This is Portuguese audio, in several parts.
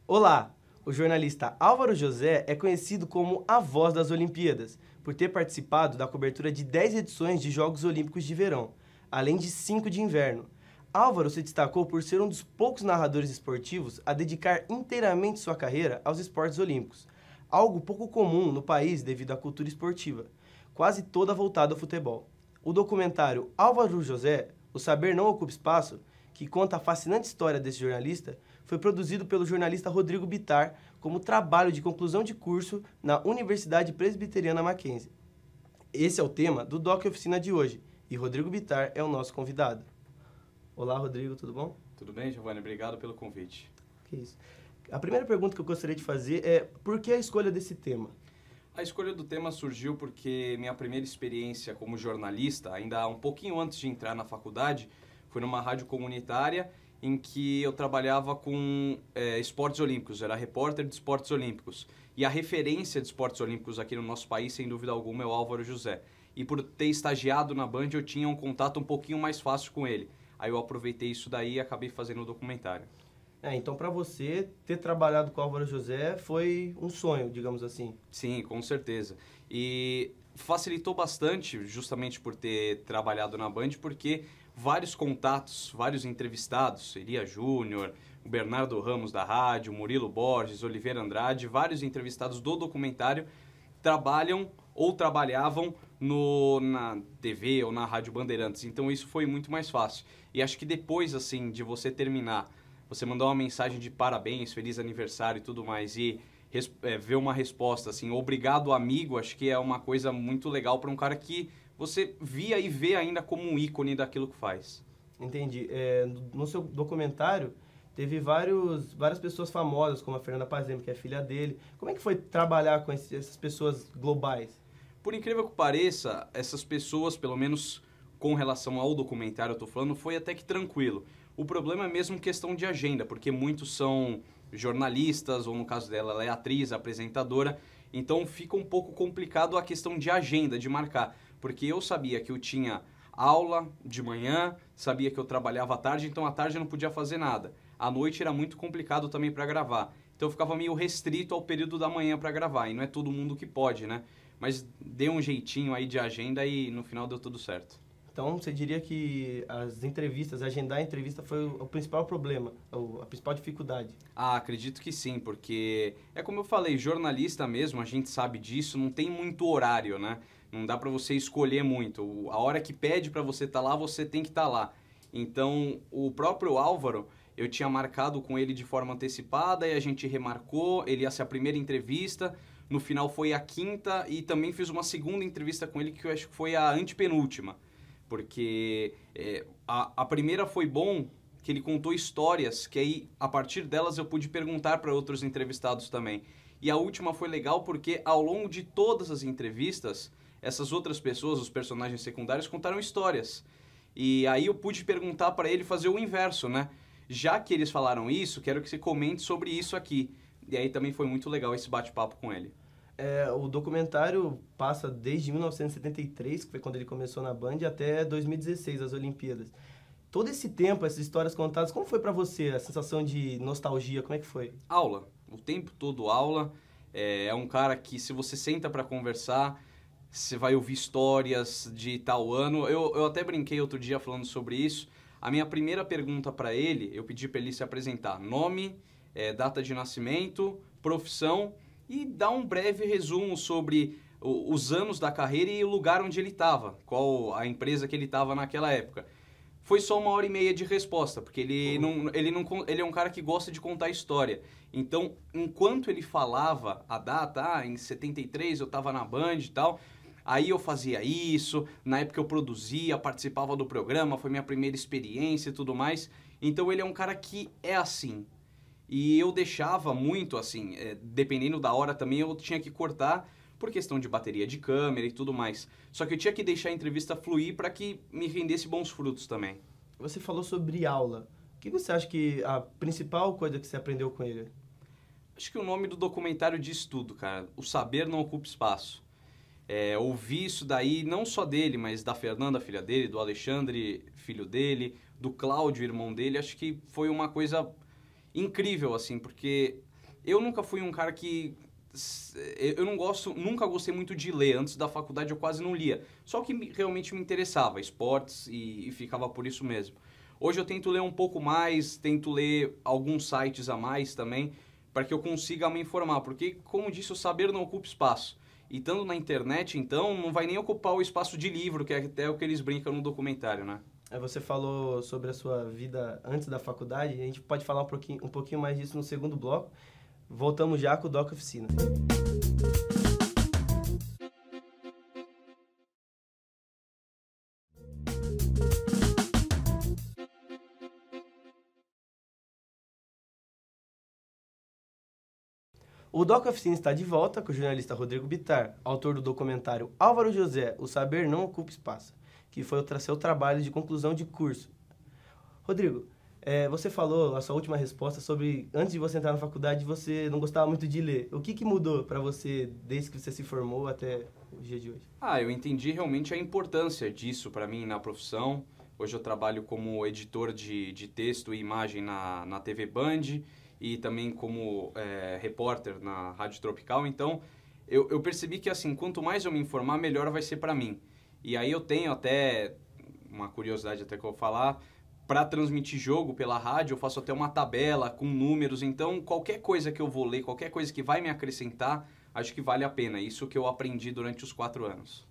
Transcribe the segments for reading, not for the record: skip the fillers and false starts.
Olá! O jornalista Álvaro José é conhecido como a voz das Olimpíadas, por ter participado da cobertura de 10 edições de Jogos Olímpicos de Verão, além de 5 de inverno. Álvaro se destacou por ser um dos poucos narradores esportivos a dedicar inteiramente sua carreira aos esportes olímpicos, algo pouco comum no país devido à cultura esportiva, quase toda voltada ao futebol. O documentário Álvaro José, O Saber Não Ocupa Espaço, que conta a fascinante história desse jornalista, foi produzido pelo jornalista Rodrigo Bittar como trabalho de conclusão de curso na Universidade Presbiteriana Mackenzie. Esse é o tema do Doc Oficina de hoje, e Rodrigo Bittar é o nosso convidado. Olá, Rodrigo, tudo bom? Tudo bem, Giovanni? Obrigado pelo convite. Que isso. A primeira pergunta que eu gostaria de fazer é por que a escolha desse tema? A escolha do tema surgiu porque minha primeira experiência como jornalista, ainda um pouquinho antes de entrar na faculdade, foi numa rádio comunitária em que eu trabalhava com esportes olímpicos, era repórter de esportes olímpicos. E a referência de esportes olímpicos aqui no nosso país, sem dúvida alguma, é o Álvaro José. E por ter estagiado na Band, eu tinha um contato um pouquinho mais fácil com ele. Aí eu aproveitei isso daí e acabei fazendo o documentário. Então para você, ter trabalhado com o Álvaro José foi um sonho, digamos assim. Sim, com certeza. E facilitou bastante, justamente por ter trabalhado na Band, porque vários contatos, vários entrevistados, Elia Júnior, o Bernardo Ramos da rádio, Murilo Borges, Oliveira Andrade, vários entrevistados do documentário trabalham ou trabalhavam na TV ou na Rádio Bandeirantes. Então isso foi muito mais fácil. E acho que depois, assim, de você terminar, você mandar uma mensagem de parabéns, feliz aniversário e tudo mais, e ver uma resposta assim, obrigado amigo, acho que é uma coisa muito legal para um cara que você via e vê ainda como um ícone daquilo que faz. Entendi. No seu documentário, teve várias pessoas famosas, como a Fernanda Paz, que é filha dele. Como é que foi trabalhar com essas pessoas globais? Por incrível que pareça, essas pessoas, pelo menos com relação ao documentário, eu tô falando, foi até que tranquilo. O problema é mesmo questão de agenda, porque muitos são jornalistas, ou no caso dela, ela é atriz, apresentadora, então fica um pouco complicado a questão de agenda, de marcar, porque eu sabia que eu tinha aula de manhã, sabia que eu trabalhava à tarde, então à tarde eu não podia fazer nada. À noite era muito complicado também para gravar, então eu ficava meio restrito ao período da manhã para gravar, e não é todo mundo que pode, né? Mas dei um jeitinho aí de agenda e no final deu tudo certo. Então, você diria que as entrevistas, agendar a entrevista foi o principal problema, a principal dificuldade? Ah, acredito que sim, porque é como eu falei, jornalista mesmo, a gente sabe disso, não tem muito horário, né? Não dá pra você escolher muito. A hora que pede pra você estar lá, você tem que estar lá. Então, o próprio Álvaro, eu tinha marcado com ele de forma antecipada e a gente remarcou, ele ia ser a primeira entrevista, no final foi a quinta e também fiz uma segunda entrevista com ele que eu acho que foi a antepenúltima. Porque a primeira foi bom, que ele contou histórias, que aí, a partir delas, eu pude perguntar para outros entrevistados também. E a última foi legal porque, ao longo de todas as entrevistas, essas outras pessoas, os personagens secundários, contaram histórias. E aí eu pude perguntar para ele fazer o inverso, né? Já que eles falaram isso, quero que você comente sobre isso aqui. E aí também foi muito legal esse bate-papo com ele. O documentário passa desde 1973, que foi quando ele começou na Band, até 2016, as Olimpíadas. Todo esse tempo, essas histórias contadas, como foi pra você a sensação de nostalgia? Como é que foi? Aula. O tempo todo aula. É um cara que, se você senta pra conversar, você vai ouvir histórias de tal ano. Eu até brinquei outro dia falando sobre isso. A minha primeira pergunta pra ele, eu pedi pra ele se apresentar. Nome, data de nascimento, profissão e dar um breve resumo sobre os anos da carreira e o lugar onde ele estava, qual a empresa que ele estava naquela época. Foi só 1h30 de resposta, porque ele é um cara que gosta de contar história. Então, enquanto ele falava a data, em 73 eu estava na Band e tal, aí eu fazia isso, na época eu produzia, participava do programa, foi minha primeira experiência e tudo mais. Então ele é um cara que é assim. E eu deixava muito assim, dependendo da hora também eu tinha que cortar por questão de bateria de câmera e tudo mais. Só que eu tinha que deixar a entrevista fluir para que me rendesse bons frutos também. Você falou sobre aula. O que você acha que a principal coisa que você aprendeu com ele? Acho que o nome do documentário diz tudo, cara. O saber não ocupa espaço. Ouvir isso daí, não só dele, mas da Fernanda, filha dele, do Alexandre, filho dele, do Cláudio, irmão dele, acho que foi uma coisa incrível, assim, porque eu nunca fui um cara que... Eu não gosto, nunca gostei muito de ler. Antes da faculdade eu quase não lia. Só que realmente me interessava, esportes, e ficava por isso mesmo. Hoje eu tento ler um pouco mais, tento ler alguns sites a mais também, para que eu consiga me informar. Porque, como disse, o saber não ocupa espaço. E estando na internet, então, não vai nem ocupar o espaço de livro, que é até o que eles brincam no documentário, né? Você falou sobre a sua vida antes da faculdade, a gente pode falar um pouquinho mais disso no segundo bloco. Voltamos já com o Doc Oficina. O Doc Oficina está de volta com o jornalista Rodrigo Bittar, autor do documentário Álvaro José, O Saber Não Ocupa Espaço, que foi o seu trabalho de conclusão de curso. Rodrigo, você falou a sua última resposta sobre, antes de você entrar na faculdade, você não gostava muito de ler. O que mudou para você desde que você se formou até o dia de hoje? Eu entendi realmente a importância disso para mim na profissão. Hoje eu trabalho como editor de texto e imagem na TV Band e também como repórter na Rádio Tropical. Então, eu percebi que, assim, quanto mais eu me informar, melhor vai ser para mim. E aí eu tenho até uma curiosidade até que eu vou falar. Para transmitir jogo pela rádio, eu faço até uma tabela com números. Então, qualquer coisa que eu vou ler, qualquer coisa que vai me acrescentar, acho que vale a pena. Isso que eu aprendi durante os 4 anos.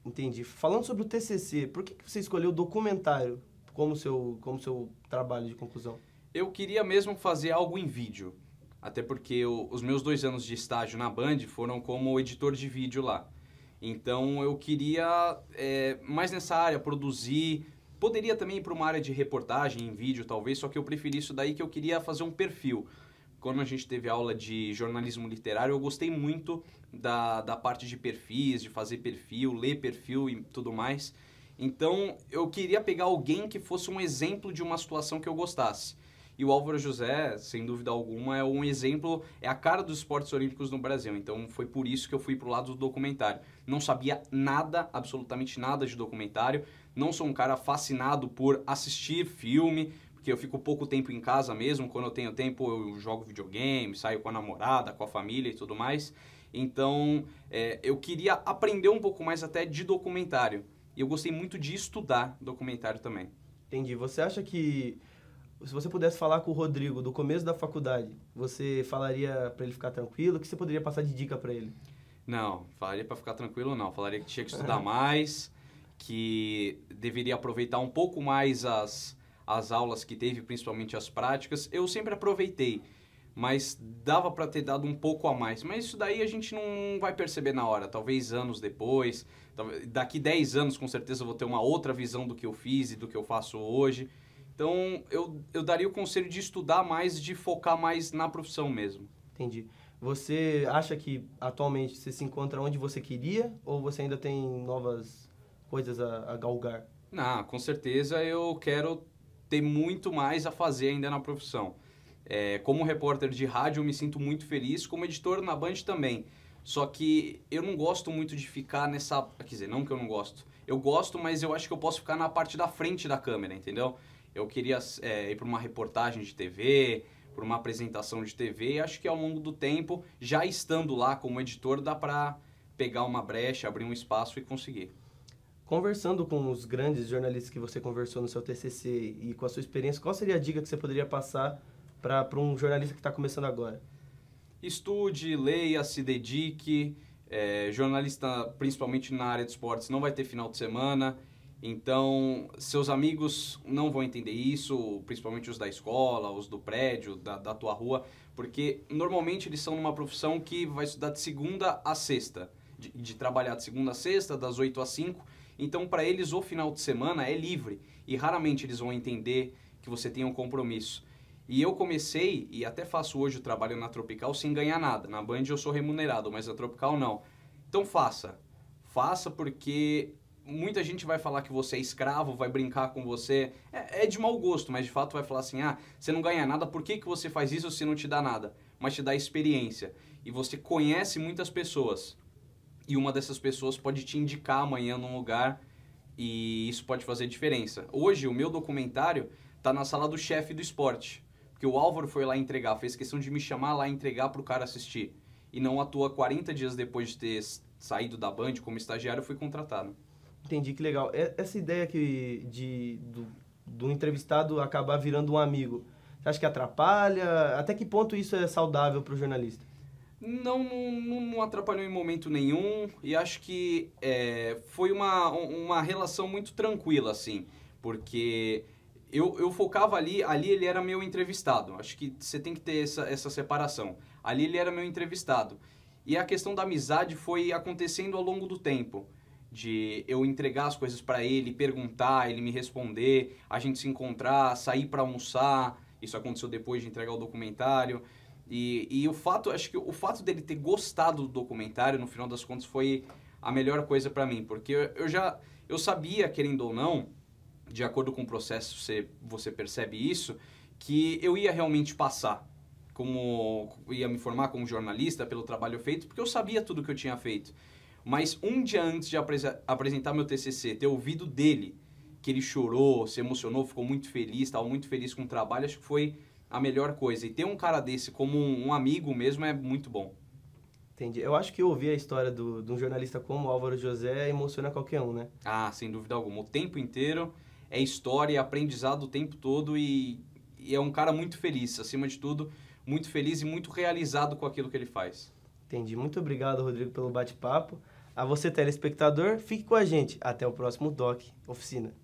Entendi. Falando sobre o TCC, por que você escolheu o documentário como seu trabalho de conclusão? Eu queria mesmo fazer algo em vídeo. Até porque os meus 2 anos de estágio na Band foram como editor de vídeo lá. Então, eu queria mais nessa área, produzir. Poderia também ir para uma área de reportagem em vídeo, talvez, só que eu preferi isso daí, que eu queria fazer um perfil. Quando a gente teve aula de jornalismo literário, eu gostei muito da parte de perfis, de fazer perfil, ler perfil e tudo mais. Então, eu queria pegar alguém que fosse um exemplo de uma situação que eu gostasse. E o Álvaro José, sem dúvida alguma, é um exemplo, é a cara dos esportes olímpicos no Brasil. Então, foi por isso que eu fui pro lado do documentário. Não sabia nada, absolutamente nada de documentário. Não sou um cara fascinado por assistir filme, porque eu fico pouco tempo em casa mesmo. Quando eu tenho tempo, eu jogo videogame, saio com a namorada, com a família e tudo mais. Então, eu queria aprender um pouco mais até de documentário. E eu gostei muito de estudar documentário também. Entendi. Você acha que, se você pudesse falar com o Rodrigo do começo da faculdade, você falaria para ele ficar tranquilo? O que você poderia passar de dica para ele? Não, falaria para ficar tranquilo não. Falaria que tinha que estudar mais, que deveria aproveitar um pouco mais as aulas que teve, principalmente as práticas. Eu sempre aproveitei, mas dava para ter dado um pouco a mais. Mas isso daí a gente não vai perceber na hora, talvez anos depois. Daqui 10 anos, com certeza, eu vou ter uma outra visão do que eu fiz e do que eu faço hoje. Então, eu daria o conselho de estudar mais, de focar mais na profissão mesmo. Entendi. Você acha que atualmente você se encontra onde você queria ou você ainda tem novas coisas a galgar? Não, com certeza eu quero ter muito mais a fazer ainda na profissão. Como repórter de rádio eu me sinto muito feliz, como editor na Band também. Só que eu não gosto muito de ficar nessa... Quer dizer, não que eu não gosto. Eu gosto, mas eu acho que eu posso ficar na parte da frente da câmera, entendeu? Eu queria ir para uma reportagem de TV, para uma apresentação de TV, e acho que ao longo do tempo, já estando lá como editor, dá para pegar uma brecha, abrir um espaço e conseguir. Conversando com os grandes jornalistas que você conversou no seu TCC e com a sua experiência, qual seria a dica que você poderia passar para um jornalista que está começando agora? Estude, leia, se dedique. Jornalista, principalmente na área de esportes, não vai ter final de semana. Então, seus amigos não vão entender isso, principalmente os da escola, os do prédio, da tua rua, porque normalmente eles são numa profissão que vai estudar de segunda a sexta, de trabalhar de segunda a sexta, das 8 às 5. Então, para eles, o final de semana é livre e raramente eles vão entender que você tem um compromisso. E eu comecei, e até faço hoje o trabalho na Tropical sem ganhar nada. Na Band eu sou remunerado, mas na Tropical não. Então faça. Faça porque muita gente vai falar que você é escravo, vai brincar com você. É de mau gosto, mas de fato vai falar assim, você não ganha nada, por que você faz isso se não te dá nada? Mas te dá experiência. E você conhece muitas pessoas. E uma dessas pessoas pode te indicar amanhã num lugar e isso pode fazer diferença. Hoje, o meu documentário tá na sala do chefe do esporte. Porque o Álvaro foi lá entregar, fez questão de me chamar lá e entregar pro cara assistir. E não à toa, 40 dias depois de ter saído da Band como estagiário, eu fui contratado. Entendi, que legal. Essa ideia do entrevistado acabar virando um amigo, você acha que atrapalha? Até que ponto isso é saudável para o jornalista? Não atrapalhou em momento nenhum e acho que foi uma relação muito tranquila, assim, porque eu focava ali ele era meu entrevistado, acho que você tem que ter essa separação. Ali ele era meu entrevistado e a questão da amizade foi acontecendo ao longo do tempo, de eu entregar as coisas para ele, perguntar, ele me responder, a gente se encontrar, sair para almoçar, isso aconteceu depois de entregar o documentário. E acho que o fato dele ter gostado do documentário, no final das contas, foi a melhor coisa pra mim. Porque eu sabia, querendo ou não, de acordo com o processo, você percebe isso, que eu ia realmente passar. Ia me formar como jornalista pelo trabalho feito, porque eu sabia tudo que eu tinha feito. Mas um dia antes de apresentar meu TCC, ter ouvido dele, que ele chorou, se emocionou, ficou muito feliz, estava muito feliz com o trabalho, acho que foi a melhor coisa. E ter um cara desse como um amigo mesmo é muito bom. Entendi. Eu acho que ouvir a história de um jornalista como o Álvaro José emociona qualquer um, né? Ah, sem dúvida alguma. O tempo inteiro é história, é aprendizado o tempo todo e é um cara muito feliz. Acima de tudo, muito feliz e muito realizado com aquilo que ele faz. Entendi. Muito obrigado, Rodrigo, pelo bate-papo. A você, telespectador, fique com a gente. Até o próximo Doc Oficina.